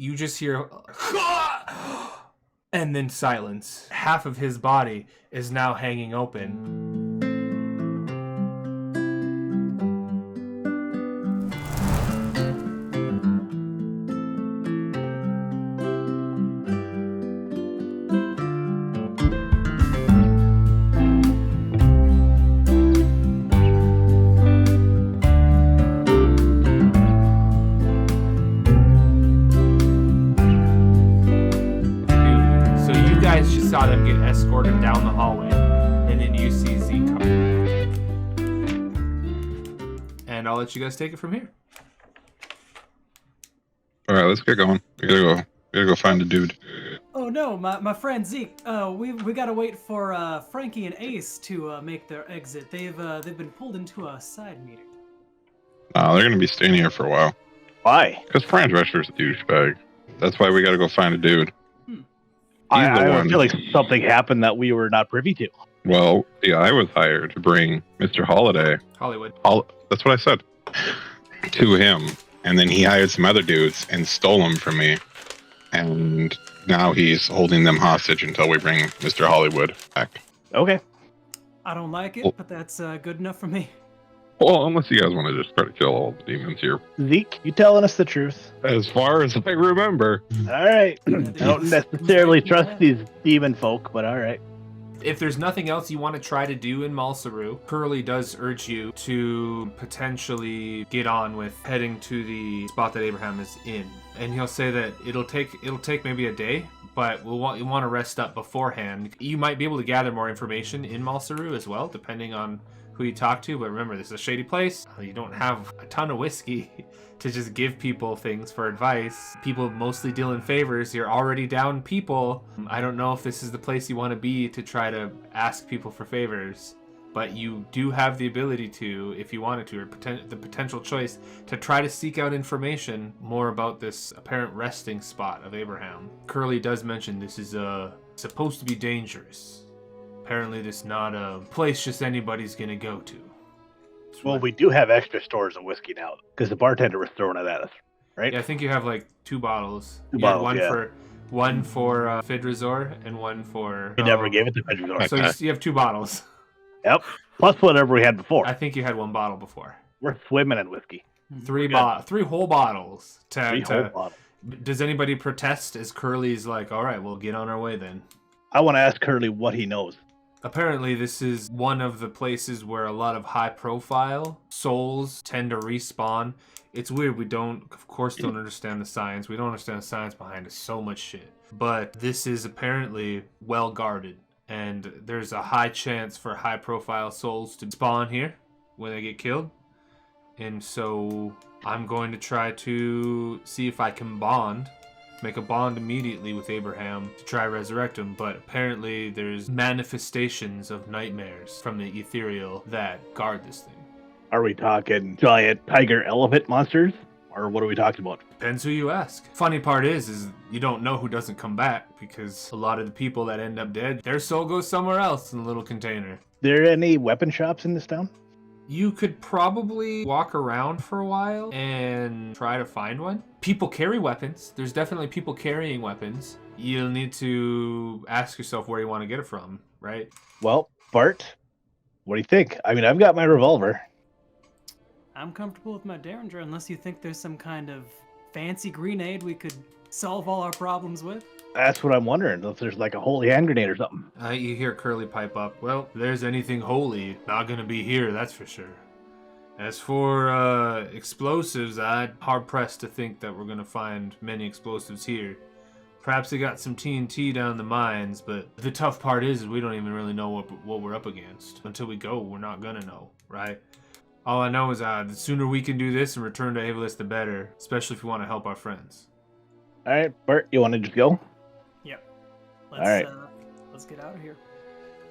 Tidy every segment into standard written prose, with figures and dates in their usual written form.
you just hear and then silence. Half of his body is now hanging open. Saw them get escorted down the hallway, and then you see Zeke coming. And I'll let you guys take it from here. All right, let's get going. We gotta go find the dude. Oh no, my friend Zeke. We gotta wait for Frankie and Ace to make their exit. They've been pulled into a side meeting. They're gonna be staying here for a while. Why? Because Franz Rescher's a douchebag. That's why we gotta go find a dude. I feel like something happened that we were not privy to. Well, yeah, I was hired to bring Mr. Hollywood. That's what I said. To him. And then he hired some other dudes and stole them from me. And now he's holding them hostage until we bring Mr. Hollywood back. Okay. I don't like it, but that's good enough for me. Well, unless you guys want to just try to kill all the demons here. Zeke, you telling us the truth? As far as I remember. All right. I don't necessarily trust these demon folk, but all right. If there's nothing else you want to try to do in Malsirew, Curly does urge you to potentially get on with heading to the spot that Abraham is in. And he'll say that it'll take maybe a day, but you want to rest up beforehand. You might be able to gather more information in Malsirew as well, depending on who you talk to, but remember, this is a shady place. You don't have a ton of whiskey to just give people things for advice. People mostly deal in favors. You're already down people. I don't know if this is the place you want to be to try to ask people for favors, but you do have the ability to, if you wanted to, or the potential choice to try to seek out information more about this apparent resting spot of Abraham. Curly does mention this is supposed to be dangerous. Apparently, this is not a place just anybody's gonna go to. Well, we do have extra stores of whiskey now because the bartender was throwing it at us, right? Yeah, I think you have like 2 bottles. One for Fid Resort and one for. He never gave it to Fid Resort. So you have 2 bottles. Yep. Plus whatever we had before. I think you had 1 bottle before. We're swimming in whiskey. 3 whole bottles. Whole bottles. Does anybody protest as Curly's like, all right, we'll get on our way then? I want to ask Curly what he knows. Apparently, this is one of the places where a lot of high-profile souls tend to respawn. It's weird. We of course, don't understand the science. We don't understand the science behind so much shit. But this is apparently well-guarded, and there's a high chance for high-profile souls to spawn here when they get killed. And so I'm going to try to see if I can make a bond immediately with Abraham to try to resurrect him, but apparently there's manifestations of nightmares from the ethereal that guard this thing. Are we talking giant tiger elephant monsters? Or what are we talking about? Depends who you ask. Funny part is you don't know who doesn't come back, because a lot of the people that end up dead, their soul goes somewhere else in a little container. There any weapon shops in this town? You could probably walk around for a while and try to find one. People carry weapons. There's definitely people carrying weapons. You'll need to ask yourself where you want to get it from, right? Well, Bart, what do you think? I mean, I've got my revolver. I'm comfortable with my Derringer unless you think there's some kind of fancy grenade we could solve all our problems with. That's what I'm wondering, if there's like a holy hand grenade or something. You hear Curly pipe up. Well, if there's anything holy, not gonna be here, that's for sure. As for explosives, I'm hard-pressed to think that we're gonna find many explosives here. Perhaps they got some TNT down in the mines, but the tough part is we don't even really know what we're up against. Until we go, we're not gonna know, right? All I know is the sooner we can do this and return to Avalis, the better, especially if we want to help our friends. All right, Bart, you want to just go? Yep. Let's get out of here.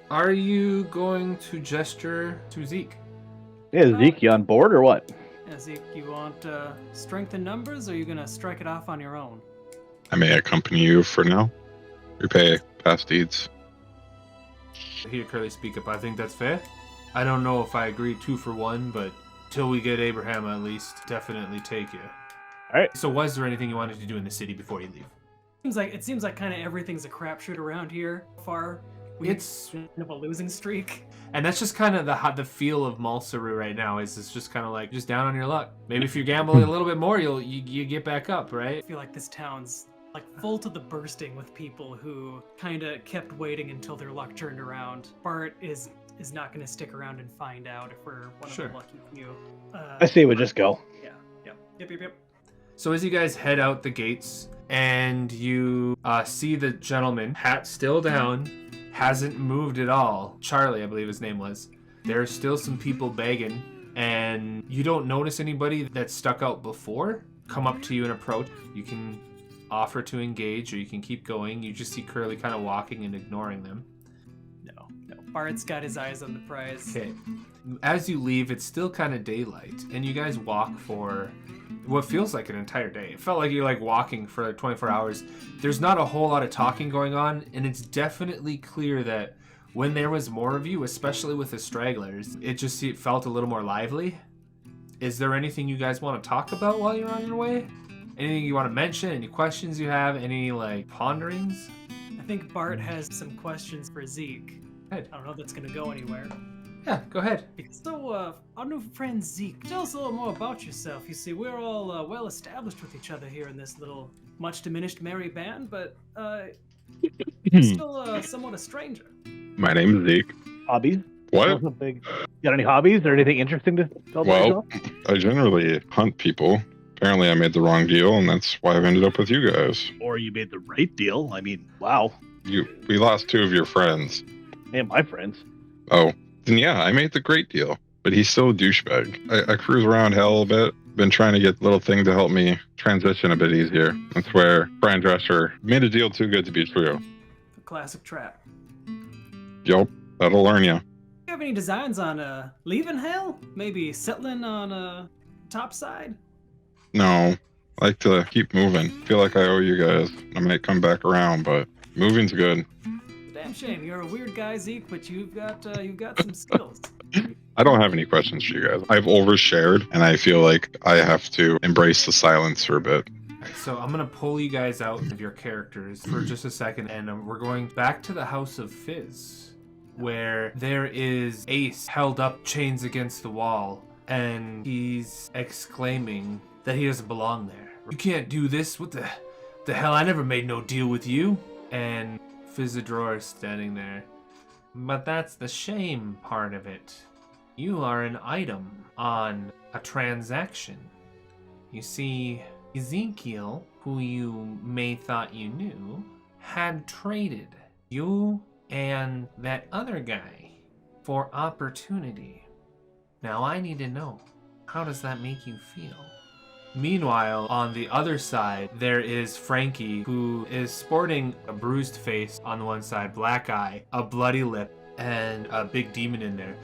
Are you going to gesture to Zeke? Yeah, Zeke, you on board or what? Yeah, Zeke, you want strength in numbers, or are you going to strike it off on your own? I may accompany you for now. Repay past deeds. I hear Curly speak up. I think that's fair. I don't know if I agree 2 for 1, but till we get Abraham, at least definitely take you. All right. So was there anything you wanted to do in the city before you leave? It seems like kind of everything's a crapshoot around here. Far, It's kind of a losing streak. And that's just kind of the feel of Malsirew right now. Is it's just kind of like just down on your luck. Maybe if you gamble a little bit more, you get back up, right? I feel like this town's like full to the bursting with people who kind of kept waiting until their luck turned around. Bart is not going to stick around and find out if we're one Sure. of the lucky few. I say we just go. Yep. So as you guys head out the gates and you see the gentleman, hat still down, hasn't moved at all. Charlie, I believe his name was. There are still some people begging, and you don't notice anybody that stuck out before come up to you and approach. You can offer to engage, or you can keep going. You just see Curly kind of walking and ignoring them. No. Bart's got his eyes on the prize. Okay. As you leave, it's still kind of daylight, and you guys walk for what feels like an entire day. It felt like you're like walking for 24 hours. There's not a whole lot of talking going on, and it's definitely clear that when there was more of you, especially with the stragglers, it felt a little more lively. Is there anything you guys want to talk about while you're on your way? Anything you want to mention? Any questions you have? Any like ponderings? I think Bart has some questions for Zeke. Good. I don't know if that's going to go anywhere. Yeah, go ahead. So, our new friend Zeke, tell us a little more about yourself. You see, we're all well established with each other here in this little, much diminished merry band, but you're still somewhat a stranger. My name is Zeke. Hobbies? What? Something. Got any hobbies or anything interesting to tell about Well, yourself? I generally hunt people. Apparently I made the wrong deal, and that's why I've ended up with you guys. Or you made the right deal? I mean, wow. We lost 2 of your friends. And my friends. Oh, then yeah, I made the great deal. But he's still a douchebag. I cruise around hell a bit. Been trying to get little things to help me transition a bit easier. That's where Brian Dresser made a deal too good to be true. A classic trap. Yup, that'll learn you. You have any designs on leaving hell? Maybe settling on top side? No, I like to keep moving. Feel like I owe you guys. I might come back around, but moving's good. Damn shame. You're a weird guy, Zeke, but you've got some skills. I don't have any questions for you guys. I've overshared, and I feel like I have to embrace the silence for a bit. So I'm going to pull you guys out of your characters for just a second, and we're going back to the House of Fizz, where there is Ace held up chains against the wall, and he's exclaiming that he doesn't belong there. You can't do this. What the hell? I never made no deal with you. And Fizzador is standing there. But that's the shame part of it. You are an item on a transaction. You see, Ezekiel, who you may thought you knew, had traded you and that other guy for opportunity. Now I need to know, how does that make you feel? Meanwhile, on the other side, there is Frankie, who is sporting a bruised face on the one side, black eye, a bloody lip, and a big demon in there.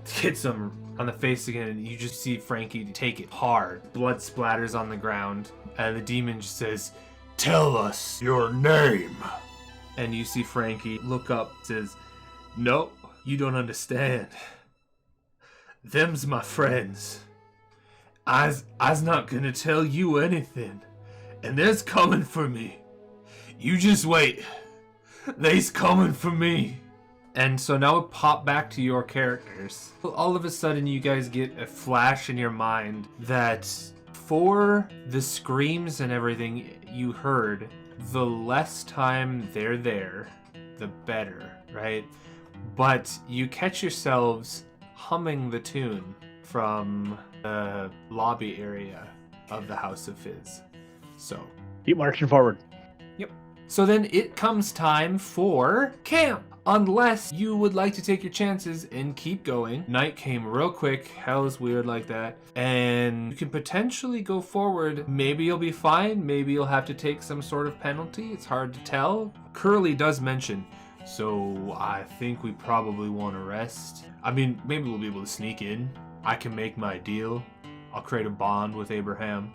Hits him on the face again, and you just see Frankie take it hard. Blood splatters on the ground, and the demon just says, "Tell us your name." And you see Frankie look up, says, "No, you don't understand. Them's my friends. I's not gonna tell you anything, and they's coming for me. You just wait. They's coming for me." And so now we pop back to your characters. All of a sudden you guys get a flash in your mind that for the screams and everything you heard, the less time they're there, the better, right? But you catch yourselves humming the tune from the lobby area of the House of Fizz. So Keep marching forward. So then it comes time for camp. Unless you would like to take your chances and keep going. Night came real quick. Hell is weird like that. And you can potentially go forward. Maybe you'll be fine. Maybe you'll have to take some sort of penalty. It's hard to tell. Curly does mention, so I think we probably want to rest. I mean, maybe we'll be able to sneak in. I can make my deal. I'll create a bond with Abraham.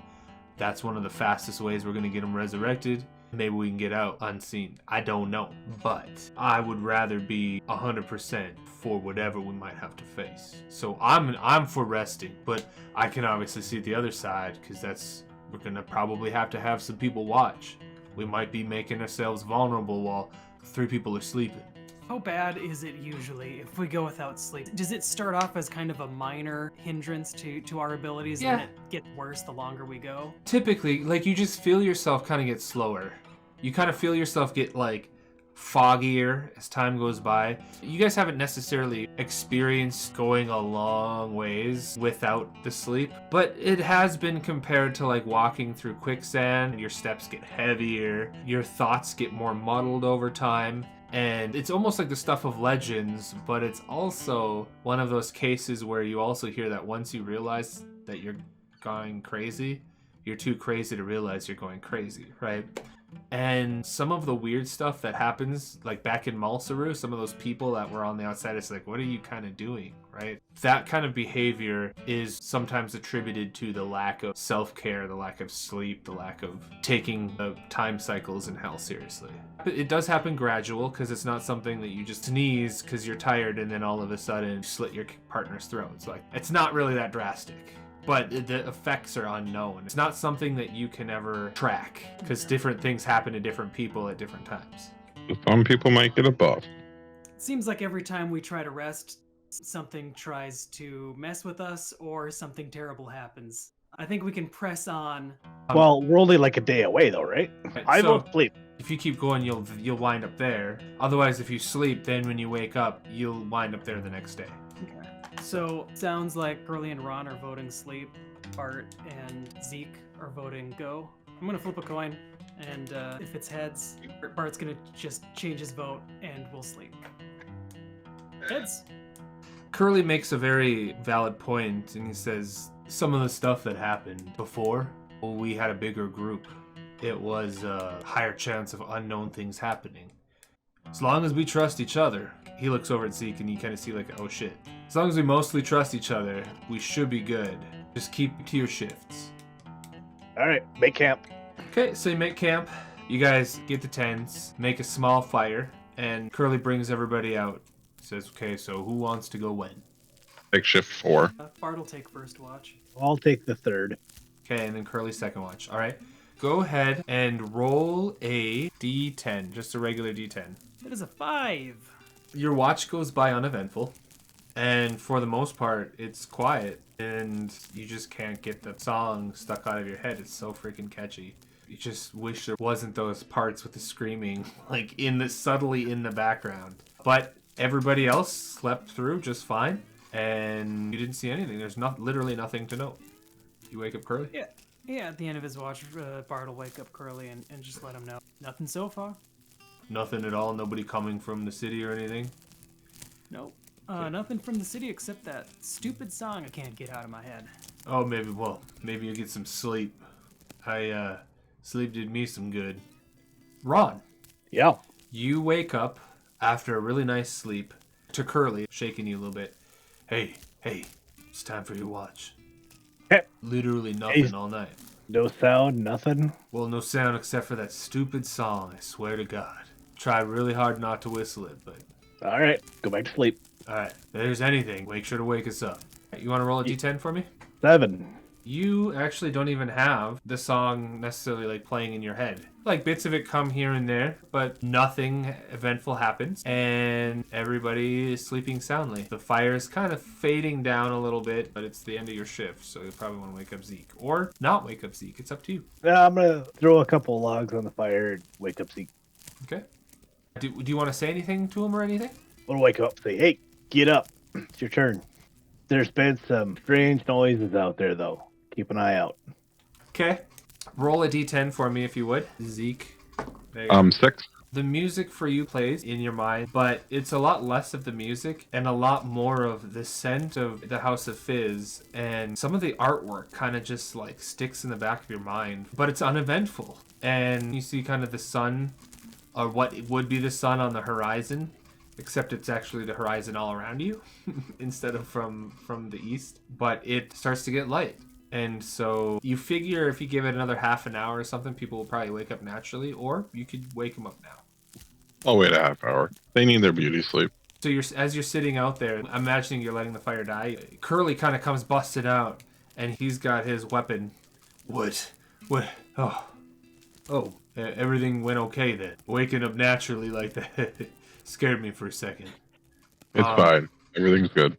That's one of the fastest ways we're going to get him resurrected. Maybe we can get out unseen. I don't know. But I would rather be 100% for whatever we might have to face. So I'm for resting. But I can obviously see the other side because that's We're gonna probably have to have some people watch. We might be making ourselves vulnerable while 3 people are sleeping. How bad is it usually if we go without sleep? Does it start off as kind of a minor hindrance to our abilities, Yeah. and it gets worse the longer we go? Typically, like, you just feel yourself kind of get slower. You kind of feel yourself get, like, foggier as time goes by. You guys haven't necessarily experienced going a long ways without the sleep, but it has been compared to like walking through quicksand. Your steps get heavier, your thoughts get more muddled over time, and it's almost like the stuff of legends, but it's also one of those cases where you also hear that once you realize that you're going crazy, you're too crazy to realize you're going crazy, right? And some of the weird stuff that happens, like back in Malsirew, some of those people that were on the outside, it's like, what are you kind of doing, right? That kind of behavior is sometimes attributed to the lack of self-care, the lack of sleep, the lack of taking the time cycles in hell seriously. It does happen gradual, because it's not something that you just sneeze because you're tired and then all of a sudden slit your partner's throat. It's like, it's not really that drastic. But the effects are unknown. It's not something that you can ever track, because different things happen to different people at different times. Some people might get a buff. It seems like every time we try to rest, something tries to mess with us or something terrible happens. I think we can press on. Well, we're only like a day away, though, right? I So, won't sleep. if you keep going, you'll wind up there. Otherwise, if you sleep, then when you wake up, you'll wind up there the next day. Okay. So, sounds like Curly and Ron are voting sleep. Bart and Zeke are voting go. I'm gonna flip a coin, and if it's heads, Bart's gonna just change his vote, and we'll sleep. Heads. Curly makes a very valid point, and he says some of the stuff that happened before, we had a bigger group. It was a higher chance of unknown things happening. As long as we trust each other. He looks over at Zeke and you kind of see like, oh shit. As long as we mostly trust each other, we should be good. Just keep to your shifts. All right, make camp. Okay, so you make camp. You guys get the tents, make a small fire, and Curly brings everybody out. Says, okay, so who wants to go when? Take shift 4. Bart will take first watch. I'll take the third. Okay, and then Curly second watch. All right. Go ahead and roll a d10, just a regular d10. It is a 5. Your watch goes by uneventful, and for the most part, it's quiet, and you just can't get the song stuck out of your head. It's so freaking catchy. You just wish there wasn't those parts with the screaming, like subtly in the background. But everybody else slept through just fine, and you didn't see anything. There's literally nothing to note. You wake up Curly? Yeah, at the end of his watch, Bart will wake up Curly and just let him know. Nothing so far? Nothing at all? Nobody coming from the city or anything? Nope. Nothing from the city except that stupid song I can't get out of my head. Oh, maybe you'll get some sleep. Sleep did me some good. Ron, Yeah. you wake up after a really nice sleep to Curly, shaking you a little bit. Hey, it's time for your watch. Hey. Literally nothing Hey. all night. No sound, nothing. Well, no sound except for that stupid song, I swear to God. Try really hard not to whistle it, but... All right, go back to sleep. Alright, if there's anything, make sure to wake us up. You want to roll a d10 for me? 7. You actually don't even have the song necessarily like playing in your head. Like bits of it come here and there, but nothing eventful happens, and everybody is sleeping soundly. The fire is kind of fading down a little bit, but it's the end of your shift, so you'll probably want to wake up Zeke. Or not wake up Zeke, it's up to you. Yeah, I'm gonna throw a couple of logs on the fire and wake up Zeke. Okay. Do you want to say anything to him or anything? I'm gonna wake up and say, hey, get up. It's your turn. There's been some strange noises out there, though. Keep an eye out. Okay. Roll a d10 for me if you would. Zeke. There you go. 6. The music for you plays in your mind, but it's a lot less of the music and a lot more of the scent of the House of Fizz, and some of the artwork kind of just like sticks in the back of your mind, but it's uneventful. And you see kind of the sun, or what would be the sun on the horizon, except it's actually the horizon all around you instead of from the east, but it starts to get light. And so you figure if you give it another half an hour or something, people will probably wake up naturally, or you could wake them up now. I'll wait a half hour. They need their beauty sleep. So as you're sitting out there, imagining you're letting the fire die, Curly kind of comes busted out, and he's got his weapon. What What? Everything went okay then. Waking up naturally like that scared me for a second. It's fine. Everything's good.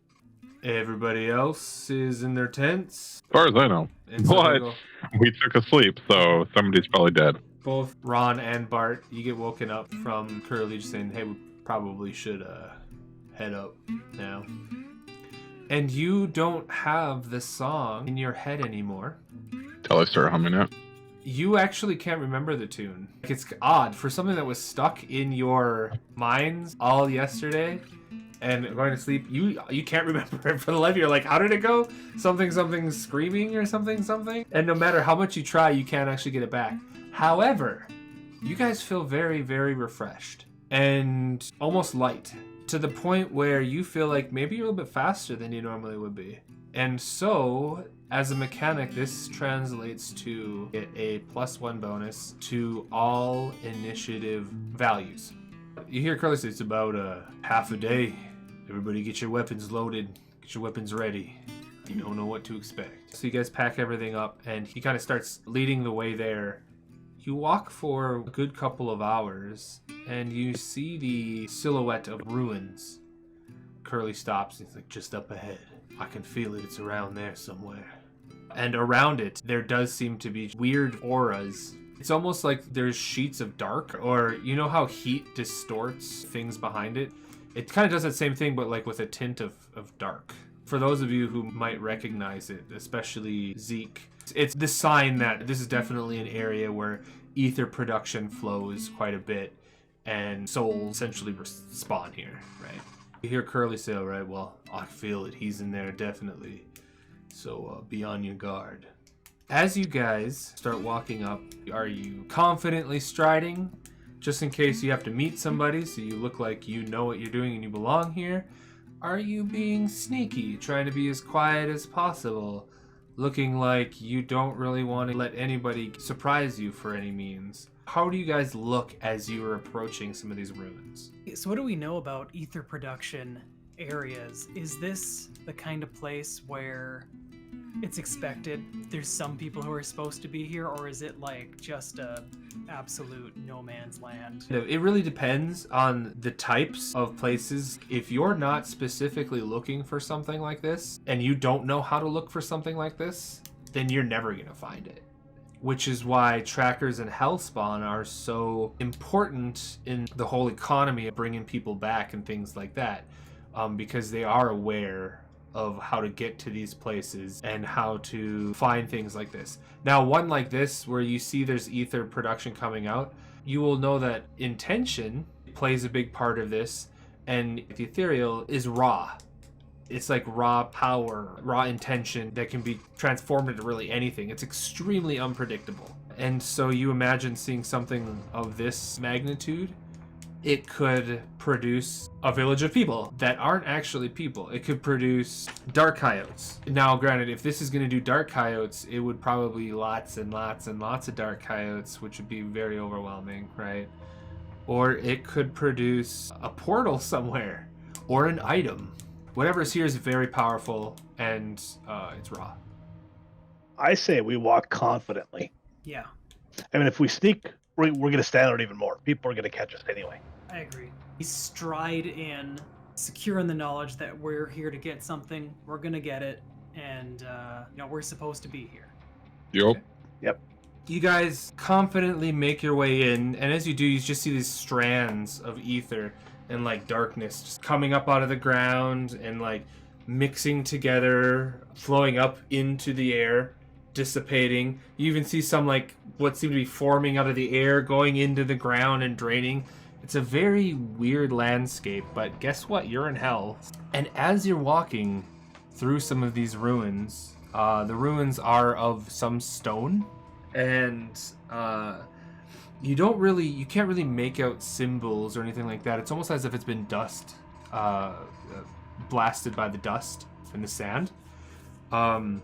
Everybody else is in their tents. As far as I know. And so But go, we took a sleep, so somebody's probably dead. both Ron and Bart, you get woken up from Curly just saying, hey, we probably should head up now. And you don't have the song in your head anymore. Till I start humming it. You actually can't remember the tune. It's odd for something that was stuck in your minds all yesterday and going to sleep. You can't remember it for the life of you. You're like, how did it go? Something screaming or something. And no matter how much you try, you can't actually get it back. However, you guys feel very, very refreshed and almost light to the point where you feel like maybe you're a little bit faster than you normally would be. And so, as a mechanic, this translates to get a +1 bonus to all initiative values. You hear Curly say it's about half a day. Everybody get your weapons loaded, get your weapons ready. You don't know what to expect. So you guys pack everything up, and he kind of starts leading the way there. You walk for a good couple of hours, and you see the silhouette of ruins. Curly stops, and he's like, just up ahead. I can feel it. It's around there somewhere. And around it, there does seem to be weird auras. It's almost like there's sheets of dark, or you know how heat distorts things behind it? It kind of does that same thing, but like with a tint of dark. For those of you who might recognize it, especially Zeke, it's the sign that this is definitely an area where ether production flows quite a bit, and souls essentially spawn here, right? You hear Curly say, all right, well, I feel it. He's in there, definitely. So be on your guard. As you guys start walking up, are you confidently striding? Just in case you have to meet somebody, so you look like you know what you're doing and you belong here? Are you being sneaky, trying to be as quiet as possible? Looking like you don't really want to let anybody surprise you for any means? How do you guys look as you are approaching some of these ruins? So what do we know about ether production areas? Is this the kind of place where it's expected there's some people who are supposed to be here, or is it like just a absolute no man's land? It really depends on the types of places. If you're not specifically looking for something like this, and you don't know how to look for something like this, then you're never going to find it. Which is why trackers and Hellspawn are so important in the whole economy of bringing people back and things like that, because they are aware of how to get to these places and how to find things like this. Now, one like this, where you see there's ether production coming out, you will know that intention plays a big part of this, and the ethereal is raw. It's like raw power, raw intention that can be transformed into really anything. It's extremely unpredictable. And so you imagine seeing something of this magnitude, it could produce a village of people that aren't actually people. It could produce dark coyotes. Now, granted, if this is going to do dark coyotes, it would probably be lots and lots and lots of dark coyotes, which would be very overwhelming, right? Or it could produce a portal somewhere, or an item. Whatever's here is very powerful, and it's raw. I say we walk confidently. Yeah, I mean, if we sneak, we're going to stand out even more. People are going to catch us anyway. I agree. We stride in, secure in the knowledge that we're here to get something, we're going to get it, and we're supposed to be here. Yep. You guys confidently make your way in, and as you do, you just see these strands of ether and like darkness just coming up out of the ground and like mixing together, flowing up into the air, dissipating. You even see some like what seem to be forming out of the air, going into the ground and draining. It's a very weird landscape, but guess what? You're in hell. And as you're walking through some of these ruins, the ruins are of some stone, and you can't really make out symbols or anything like that. It's almost as if it's been blasted by the dust and the sand. And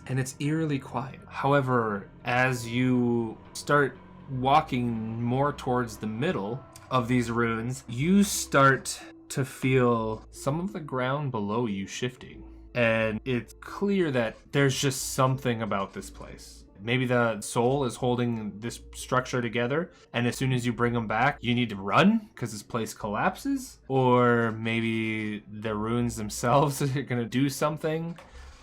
it's eerily quiet. However, as you start walking more towards the middle of these ruins, you start to feel some of the ground below you shifting. And it's clear that there's just something about this place. Maybe the soul is holding this structure together, and as soon as you bring them back, you need to run because this place collapses. Or maybe the ruins themselves are going to do something.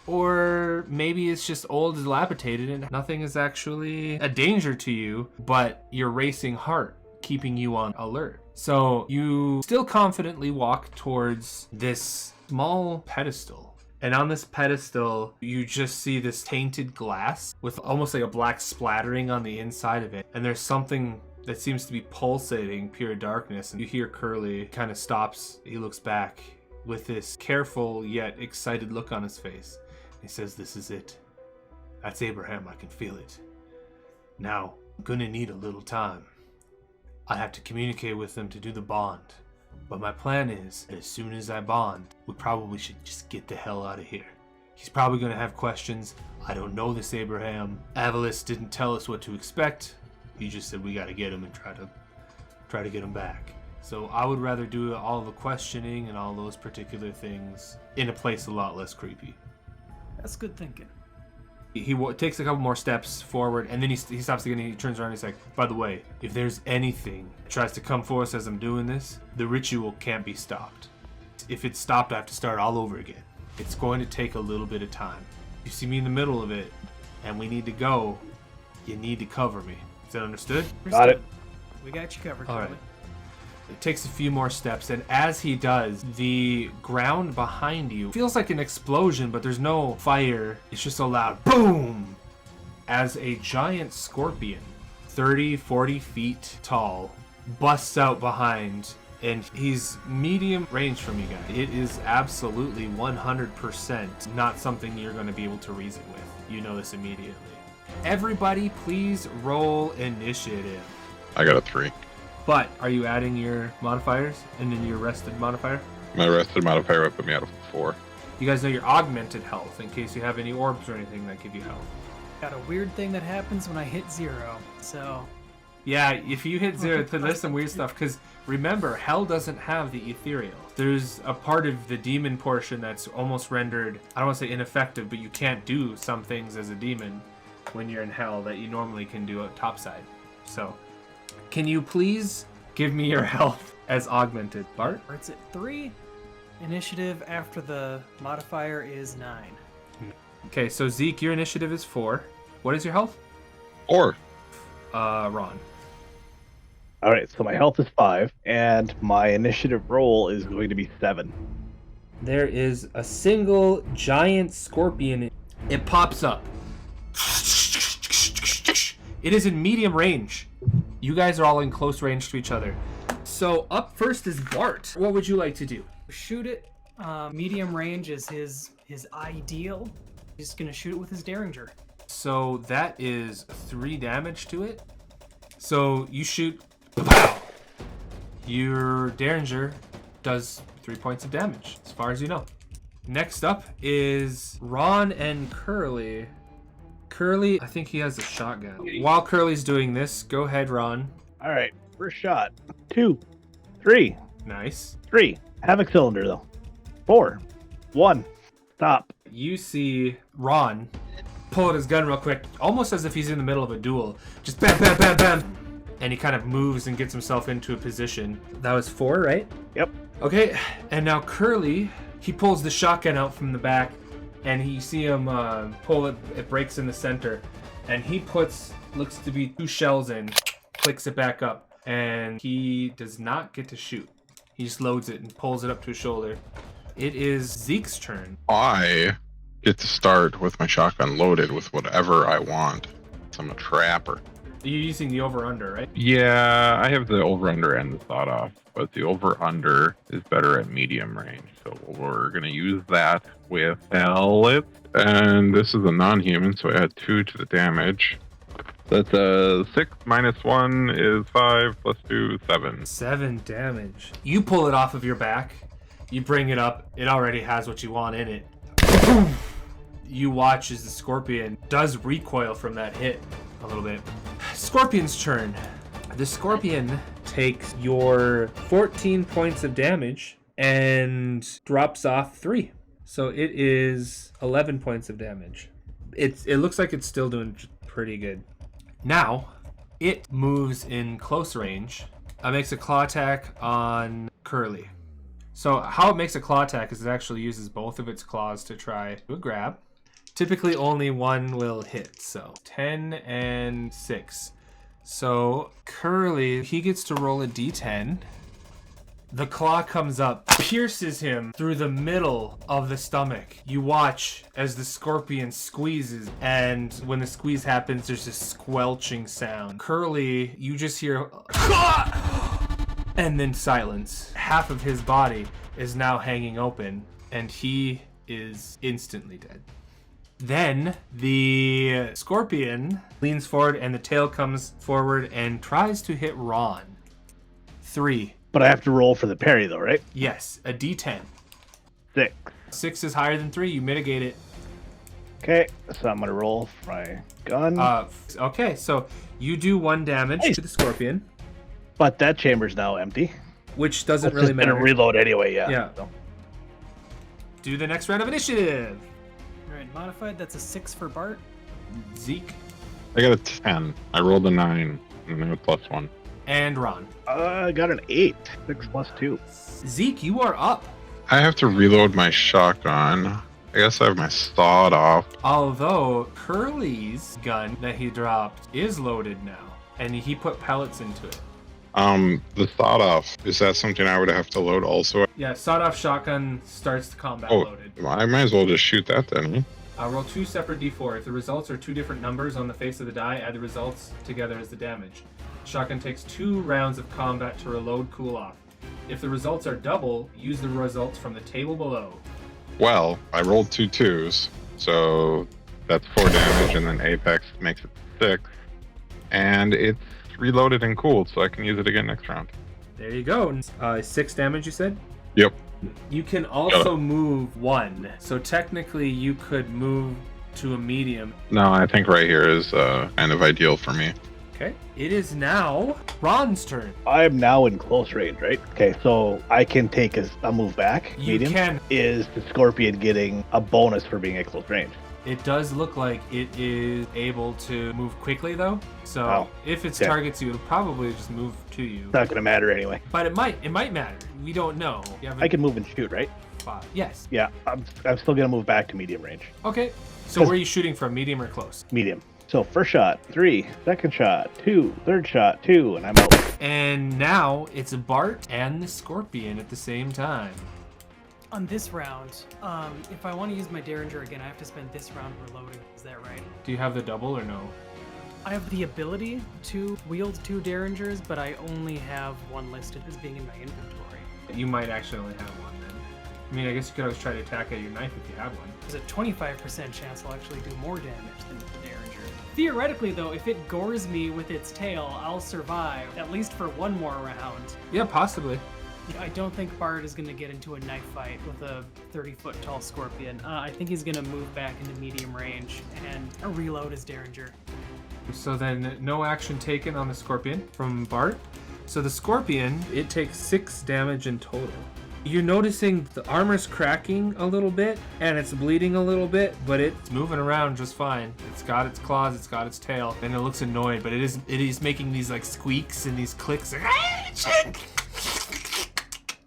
Or maybe it's just old, dilapidated, and nothing is actually a danger to you, but your racing heart keeping you on alert. So you still confidently walk towards this small pedestal. And on this pedestal, you just see this tainted glass with almost like a black splattering on the inside of it. And there's something that seems to be pulsating pure darkness. And you hear Curly kind of stops. He looks back with this careful yet excited look on his face. He says, "This is it. That's Abraham. I can feel it. Now, I'm gonna need a little time. I have to communicate with them to do the bond. But my plan is, as soon as I bond, we probably should just get the hell out of here. He's probably going to have questions. I don't know this Abraham. Avalis didn't tell us what to expect. He just said we got to get him and try to get him back. So I would rather do all the questioning and all those particular things in a place a lot less creepy." That's good thinking. He takes a couple more steps forward, and then he stops again, and he turns around and he's like, "By the way, if there's anything that tries to come for us as I'm doing this, the ritual can't be stopped. If it's stopped, I have to start all over again. It's going to take a little bit of time. You see me in the middle of it, and we need to go, you need to cover me. Is that understood?" Got it. We got you covered, All Charlie. right. It takes a few more steps, and as he does, the ground behind you feels like an explosion, but there's no fire. It's just a loud boom as a giant scorpion, 30, 40 feet tall, busts out behind, and he's medium range from you guys. It is absolutely 100% not something you're going to be able to reason with. You know this immediately. Everybody, please roll initiative. I got a 3. But are you adding your modifiers and then your rested modifier? My rested modifier would put me out of 4. You guys know your augmented health in case you have any orbs or anything that give you health. Got a weird thing that happens when I hit 0. So Yeah, if you hit 0, there's some weird stuff. Because remember, hell doesn't have the ethereal. There's a part of the demon portion that's almost rendered, I don't want to say ineffective, but you can't do some things as a demon when you're in hell that you normally can do at topside. So, can you please give me your health as augmented, Bart? it's at 3. Initiative after the modifier is 9. Okay, so Zeke, your initiative is 4. What is your health? 4. Ron. All right, so my health is 5, and my initiative roll is going to be 7. There is a single giant scorpion. It pops up. It is in medium range. You guys are all in close range to each other. So up first is Bart. What would you like to do? Shoot it. Medium range is his ideal. He's gonna shoot it with his Derringer. So that is 3 damage to it. So you shoot. Pow! Your Derringer does 3 points of damage, as far as you know. Next up is Ron and Curly. Curly, I think he has a shotgun. While Curly's doing this, go ahead, Ron. All right, first shot. 2, 3, Nice. 3. Havoc cylinder though. 4, 1. Stop. You see Ron pull out his gun real quick, almost as if he's in the middle of a duel. Just bam, bam, bam, bam. And he kind of moves and gets himself into a position. That was 4, right? Yep. Okay, and now Curly, he pulls the shotgun out from the back, and you see him pull it. It breaks in the center, and he looks to be 2 shells in, clicks it back up, and he does not get to shoot. He just loads it and pulls it up to his shoulder. It is Zeke's turn. I get to start with my shotgun loaded with whatever I want. So I'm a trapper. You're using the over-under, right? Yeah, I have the over-under and the thought off, but the over-under is better at medium range. So we're going to use that with Elliot. And this is a non-human, so I add 2 to the damage. That's 6 minus 1 is 5 plus 2 is 7. 7 damage. You pull it off of your back. You bring it up. It already has what you want in it. You watch as the scorpion does recoil from that hit a little bit. Scorpion's turn. The scorpion takes your 14 points of damage and drops off 3. So it is 11 points of damage. It looks like it's still doing pretty good. Now, it moves in close range. It makes a claw attack on Curly. So how it makes a claw attack is it actually uses both of its claws to try to grab. Typically only one will hit, so 10 and 6. So Curly, he gets to roll a d10. The claw comes up, pierces him through the middle of the stomach. You watch as the scorpion squeezes, and when the squeeze happens, there's a squelching sound. Curly, you just hear, and then silence. Half of his body is now hanging open, and he is instantly dead. Then the scorpion leans forward, and the tail comes forward and tries to hit Ron. 3. But I have to roll for the parry, though, right? Yes, a d10. 6. 6 is higher than 3. You mitigate it. Okay, so I'm gonna roll for my gun. Okay, so you do 1 damage to the scorpion, But that chamber's now empty. which doesn't It's really just gonna matter. reload anyway, yeah. Yeah. So, Do the next round of initiative. All right, modified. That's a 6 for Bart. Zeke I got a 10. I rolled a 9, and then a +1. and Ron. I got an 8. 6 plus 2. Zeke, you are up. I have to reload my shotgun. I guess I have my sawed off. Although Curly's gun that he dropped is loaded now, and he put pellets into it. The sawed off, is that something I would have to load also? Yeah, sawed-off shotgun starts the combat Oh, loaded. I might as well just shoot that then. Roll 2 separate d4. If the results are 2 different numbers on the face of the die, add the results together as the damage. Shotgun takes 2 rounds of combat to reload, cool off. If the results are double, use the results from the table below. Well, I rolled 2 2s, so that's 4 damage, and then Apex makes it 6. And it's reloaded and cooled, so I can use it again next round. There you go. 6 damage, you said? Yep. You can also move 1. So technically, you could move to a medium. No, I think right here is kind of ideal for me. Okay. It is now Ron's turn. I am now in close range, right? Okay, so I can take a move back. You medium. can. Is the scorpion getting a bonus for being at close range? It does look like it is able to move quickly, though. So Oh, if it okay. targets you, it'll probably just move to you. It's not gonna matter anyway. But it might matter. We don't know. You have I can move and shoot, right? Yes. Yeah, I'm still gonna move back to medium range. Okay. So where are you shooting from, medium or close? Medium. So first shot, 3. Second shot, 2. Third shot, 2, and I'm out. And now it's Bart and the Scorpion at the same time. On this round, if I want to use my Derringer again, I have to spend this round reloading. Is that right? Do you have the double or no? I have the ability to wield 2 Derringers, but I only have 1 listed as being in my inventory. You might actually only have 1 then. I mean, I guess you could always try to attack at your knife if you have one. There's a 25% chance I'll actually do more damage than the Derringer. Theoretically, though, if it gores me with its tail, I'll survive, at least for 1 more round. Yeah, possibly. I don't think Bart is going to get into a knife fight with a 30-foot tall scorpion. I think he's going to move back into medium range and reload his Derringer. So then no action taken on the Scorpion from Bart. So the Scorpion, it takes 6 damage in total. You're noticing the armor's cracking a little bit and it's bleeding a little bit, but it's moving around just fine. It's got its claws, it's got its tail, and it looks annoyed, but it is making these like squeaks and these clicks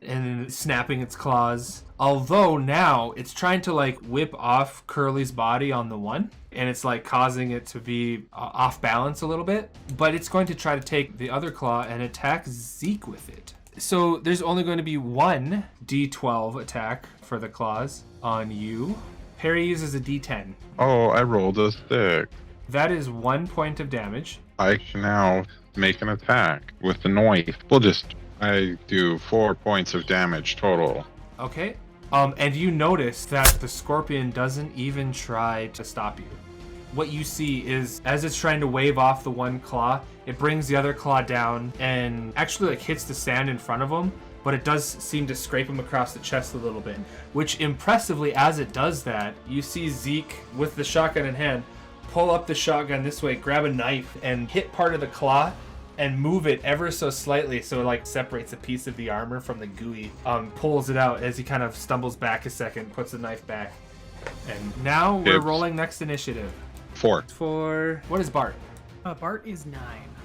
and snapping its claws. Although now it's trying to like whip off Curly's body on the one, and it's like causing it to be off balance a little bit, but it's going to try to take the other claw and attack Zeke with it. So there's only going to be 1 d12 attack for the claws on you. Parry uses a d10. Oh, I rolled a 6. That is 1 point of damage. I can now make an attack with the knife. I do 4 points of damage total. Okay. And you notice that the Scorpion doesn't even try to stop you. What you see is, as it's trying to wave off the one claw, it brings the other claw down and actually like hits the sand in front of him, but it does seem to scrape him across the chest a little bit. Which impressively, as it does that, you see Zeke with the shotgun in hand pull up the shotgun this way, grab a knife, and hit part of the claw and move it ever so slightly so it like separates a piece of the armor from the gooey. Pulls it out as he kind of stumbles back a second, puts the knife back. And now we're rolling next initiative. 4. For what is Bart? Bart is 9.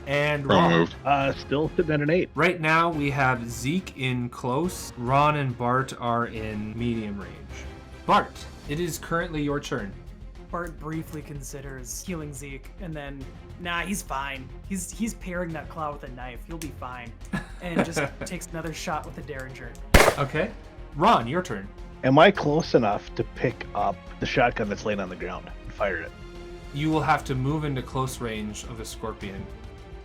And Wrong Ron. move. Still sitting at an 8. Right now we have Zeke in close. Ron and Bart are in medium range. Bart, it is currently your turn. Bart briefly considers healing Zeke, and then, nah, he's fine. He's paring that claw with a knife. He'll be fine. And just takes another shot with a Derringer. Okay. Ron, your turn. Am I close enough to pick up the shotgun that's laying on the ground and fire it? You will have to move into close range of the Scorpion.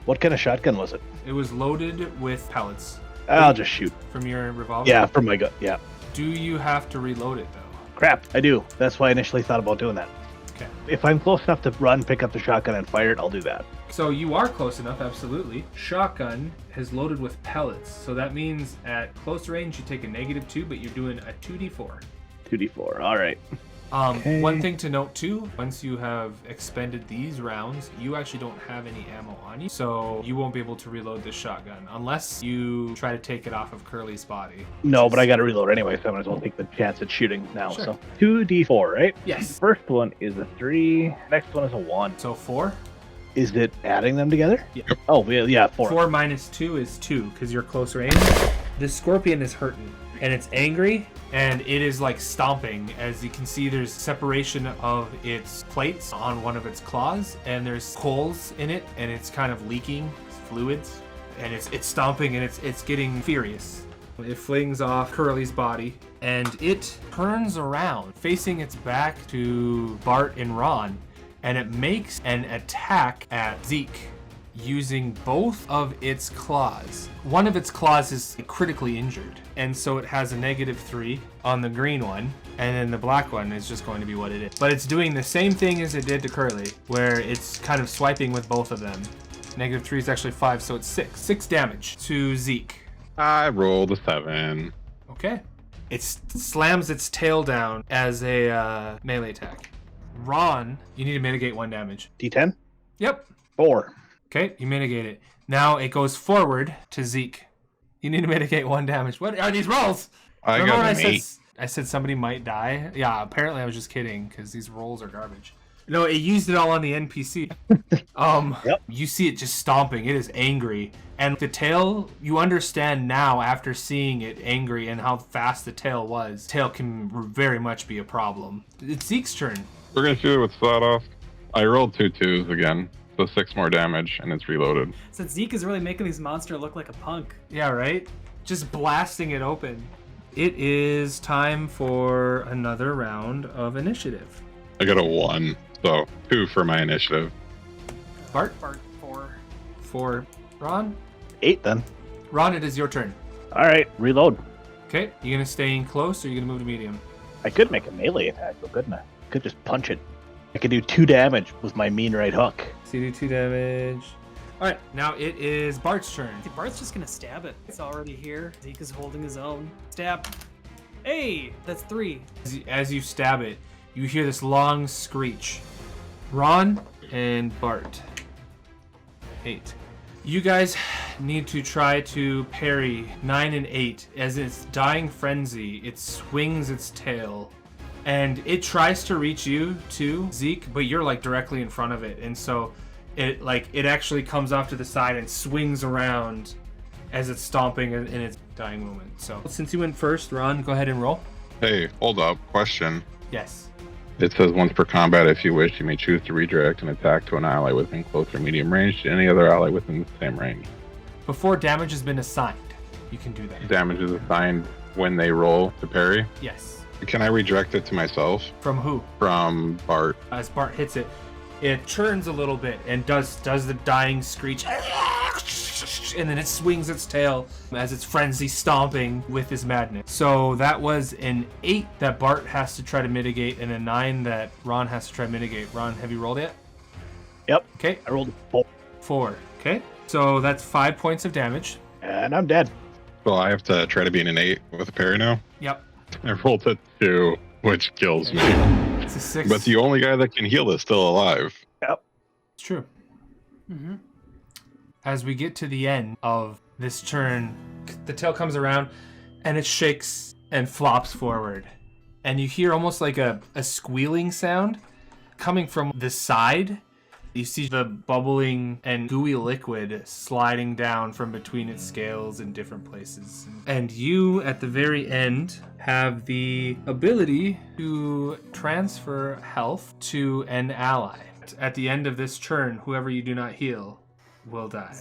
What kind of shotgun was it? It was loaded with pellets. I'll just shoot. From your revolver? Yeah, from my gun. Yeah. Do you have to reload it, though? Crap, I do. That's why I initially thought about doing that. Okay. If I'm close enough to run, pick up the shotgun, and fire it, I'll do that. So you are close enough, absolutely. Shotgun is loaded with pellets. So that means at close range, you take a -2, but you're doing a 2d4. 2d4. All right. Okay. One thing to note too, once you have expended these rounds, you actually don't have any ammo on you, so you won't be able to reload this shotgun unless you try to take it off of Curly's body. No, but I got to reload anyway, so I might as well take the chance at shooting now. Sure. So 2d4, right? Yes. The first one is a 3. Next one is a 1. So 4? Is it adding them together? Yeah. Oh, yeah, 4. 4 minus 2 is 2, because you're close range. This Scorpion is hurting, and it's angry, and it is like stomping. As you can see, there's separation of its plates on one of its claws, and there's holes in it, and it's kind of leaking fluids, and it's stomping, and it's getting furious. It flings off Curly's body, and it turns around, facing its back to Bart and Ron, and it makes an attack at Zeke using both of its claws. One of its claws is critically injured, and so it has a -3 on the green one, and then the black one is just going to be what it is. But it's doing the same thing as it did to Curly, where it's kind of swiping with both of them. -3 is actually 5, so it's 6. 6 damage to Zeke. I rolled a 7. Okay. It slams its tail down as a melee attack. Ron, you need to mitigate 1 damage. D10? Yep. 4. Okay, you mitigate it. Now it goes forward to Zeke. You need to mitigate 1 damage. What are these rolls? I Remember got when an 8. I said somebody might die? Yeah, apparently I was just kidding because these rolls are garbage. No, it used it all on the NPC. Yep. You see it just stomping. It is angry. And the tail, you understand now after seeing it angry and how fast the tail was. Tail can very much be a problem. It's Zeke's turn. We're going to shoot it with sawed-off. I rolled 2 2s again, so 6 more damage, and it's reloaded. So Zeke is really making these monsters look like a punk. Yeah, right? Just blasting it open. It is time for another round of initiative. I got a 1, so 2 for my initiative. Bart? Bart 4. For Ron? 8 then. Ron, it is your turn. All right, reload. Okay, you gonna stay in close or you gonna move to medium? I could make a melee attack, but couldn't I? I could just punch it. I could do 2 damage with my mean right hook. So you do 2 damage. Alright, now it is Bart's turn. See, Bart's just gonna stab it. It's already here. Zeke is holding his own. Stab. Hey, that's 3. As you stab it, you hear this long screech. Ron and Bart. 8. You guys need to try to parry 9 and 8. As its dying frenzy, it swings its tail. And it tries to reach you too, Zeke, but you're like directly in front of it. And so it actually comes off to the side and swings around as it's stomping in its dying moment. So since you went first, Ron, go ahead and roll. Hey, hold up. Question. Yes. It says once per combat, if you wish, you may choose to redirect an attack to an ally within close or medium range to any other ally within the same range. Before damage has been assigned, you can do that. Damage is assigned when they roll to parry. Yes. Can I redirect it to myself? From who? From Bart. As Bart hits it, it turns a little bit and does the dying screech, and then it swings its tail as its frenzy stomping with this madness. So that was an 8 that Bart has to try to mitigate and a 9 that Ron has to try to mitigate. Ron, have you rolled yet? Yep. Okay. I rolled a 4. 4. Okay. So that's 5 points of damage. And I'm dead. So I have to try to beat an 8 with a parry now? Yep. I rolled a 2, which kills me. It's a 6. But the only guy that can heal is still alive. Yep. It's true. Mm-hmm. As we get to the end of this turn, the tail comes around and it shakes and flops forward. And you hear almost like a squealing sound. Coming from the side, you see the bubbling and gooey liquid sliding down from between its scales in different places. And you, at the very end, have the ability to transfer health to an ally. At the end of this turn, whoever you do not heal will die.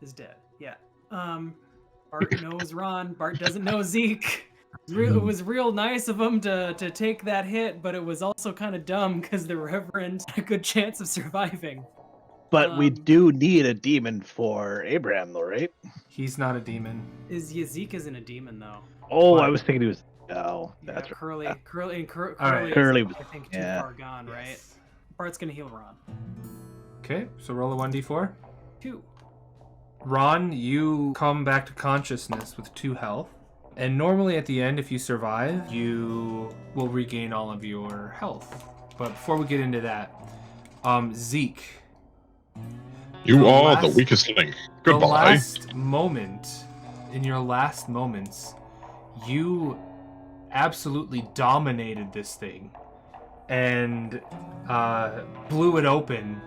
Is dead. Yeah. Bart knows Ron. Bart doesn't know Zeke. It was real nice of him to take that hit, but it was also kind of dumb because the Reverend had a good chance of surviving. But we do need a demon for Abraham, though, right? He's not a demon. Zeke isn't a demon though. Oh, What? I was thinking he was. Oh, Yeah, that's Curly. right. Curly Alright. is, Curly was- I think, too yeah. far gone, right? Bart's gonna heal Ron. Okay, so roll a 1d4. 2. Ron, you come back to consciousness with 2 health. And normally at the end, if you survive, you will regain all of your health. But before we get into that, Zeke. You The are last- the weakest link. The Goodbye. last moment, in your last moments, you absolutely dominated this thing and blew it open.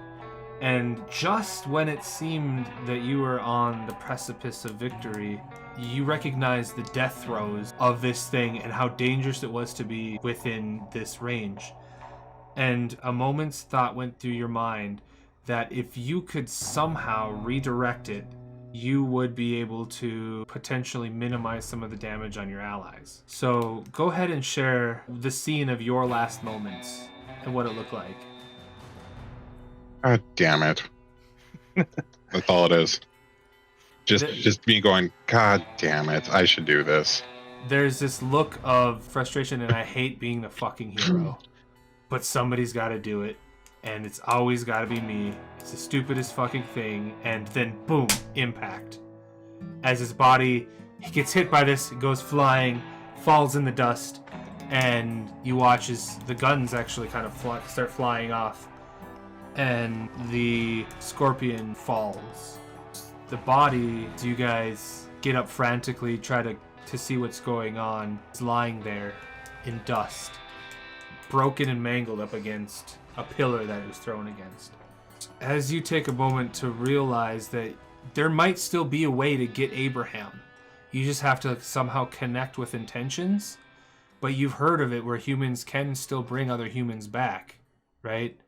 And just when it seemed that you were on the precipice of victory, you recognized the death throes of this thing and how dangerous it was to be within this range. And a moment's thought went through your mind that if you could somehow redirect it, you would be able to potentially minimize some of the damage on your allies. So go ahead and share the scene of your last moments and what it looked like. God damn it. That's all it is. Just me going, God damn it, I should do this. There's this look of frustration, and I hate being the fucking hero. But somebody's got to do it, and it's always got to be me. It's the stupidest fucking thing, and then boom, impact. As his body, he gets hit by this, goes flying, falls in the dust, and you watch as the guns actually kind of start flying off, and the scorpion falls. The body, you guys get up frantically, try to see what's going on. It's lying there in dust, broken and mangled up against a pillar that it was thrown against. As you take a moment to realize that there might still be a way to get Abraham, you just have to somehow connect with intentions. But you've heard of it where humans can still bring other humans back, right?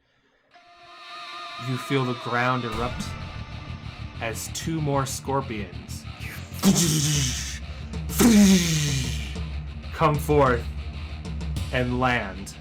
You feel the ground erupt as 2 more scorpions come forth and land